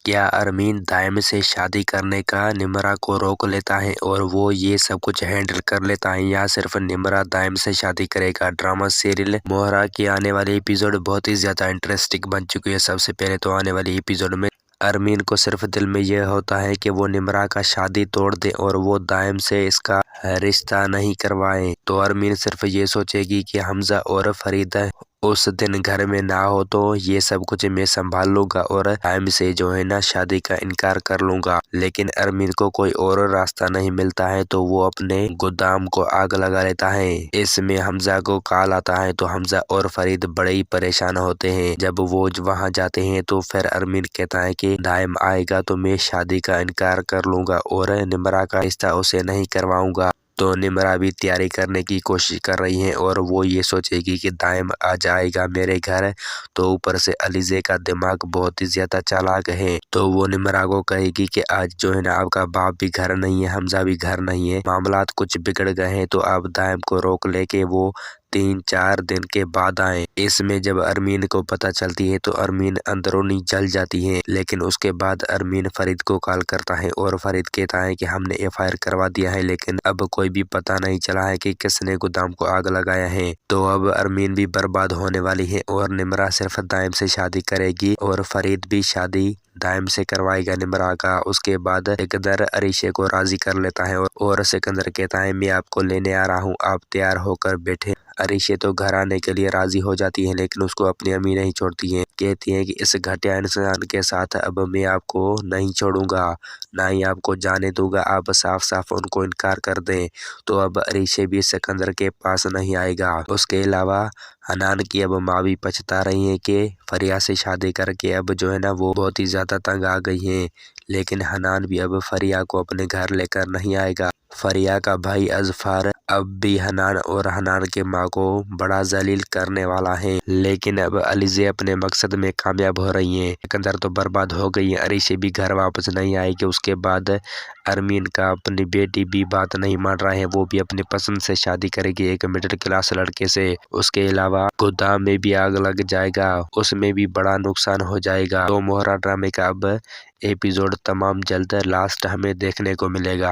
क्या अरमीन दाइम से शादी करने का निम्रा को रोक लेता है और वो ये सब कुछ हैंडल कर लेता है, या सिर्फ निम्रा दाइम से शादी करेगा? ड्रामा सीरियल मोहरा की आने वाली एपिसोड बहुत ही ज्यादा इंटरेस्टिंग बन चुकी है। सबसे पहले तो आने वाली एपिसोड में अरमीन को सिर्फ दिल में यह होता है कि वो निम्रा का शादी तोड़ दे और वो दाइम से इसका रिश्ता नहीं करवाए। तो अरमीन सिर्फ ये सोचेगी कि हमजा और फरीदा उस दिन घर में ना हो तो ये सब कुछ मैं संभाल लूंगा और दाइम से जो है ना शादी का इनकार कर लूंगा। लेकिन अरमीन को कोई और रास्ता नहीं मिलता है तो वो अपने गोदाम को आग लगा लेता है। इसमें हमजा को कॉल आता है तो हमजा और फरीद बड़े ही परेशान होते हैं। जब वो वहां जाते हैं तो फिर अरमीन कहता है कि दाइम आएगा तो मैं शादी का इनकार कर लूंगा और निम्रा का रिश्ता उसे नहीं करवाऊंगा। तो निम्रा भी तैयारी करने की कोशिश कर रही है और वो ये सोचेगी कि दाइम आ जाएगा मेरे घर। तो ऊपर से अलीजे का दिमाग बहुत ही ज्यादा चालाक है, तो वो निम्रा को कहेगी कि आज जो है ना आपका बाप भी घर नहीं है, हमजा भी घर नहीं है, मामलात कुछ बिगड़ गए हैं, तो आप दाइम को रोक लेके वो 3-4 दिन के बाद आए। इसमें जब अरमीन को पता चलती है तो अरमीन अंदरूनी जल जाती है। लेकिन उसके बाद अरमीन फरीद को कॉल करता है और फरीद कहता है कि हमने FIR करवा दिया है, लेकिन अब कोई भी पता नहीं चला है कि किसने गोदाम को आग लगाया है। तो अब अरमीन भी बर्बाद होने वाली है और निम्रा सिर्फ दाइम से शादी करेगी और फरीद भी शादी दाइम से करवाएगा निम्रा का। उसके बाद सिकंदर अरीशे को राजी कर लेता है और सिकंदर कहता है मैं आपको लेने आ रहा हूँ, आप तैयार होकर बैठे। अरीशे तो घर आने के लिए राजी हो जाती है, लेकिन उसको अपनी अम्मी नहीं छोड़ती है। कहती है कि इस घटिया इंसान के साथ अब मैं आपको नहीं छोड़ूंगा, ना ही आपको जाने दूंगा, आप साफ साफ उनको इनकार कर दें। तो अब अरीशे भी सिकंदर के पास नहीं आएगा। उसके अलावा हनान की अब माँ भी पछता रही है कि फरिया से शादी करके अब जो है ना वो बहुत ही ज्यादा तंग आ गई है। लेकिन हनान भी अब फरिया को अपने घर लेकर नहीं आएगा। फरिया का भाई अजफर अब भी हनान और हनान के माँ को बड़ा जलील करने वाला है। लेकिन अब अलीजे अपने मकसद में कामयाब हो रही है। सिकंदर तो बर्बाद हो गई है, अरीशे भी घर वापस नहीं आएगी। उसके बाद अरमीन का अपनी बेटी भी बात नहीं मान रहा है, वो भी अपनी पसंद से शादी करेगी एक मिडिल क्लास लड़के से। उसके अलावा गोदाम में भी आग लग जाएगा, उसमें भी बड़ा नुकसान हो जाएगा। तो मोहरा ड्रामे का अब एपिसोड तमाम जल्द लास्ट हमें देखने को मिलेगा।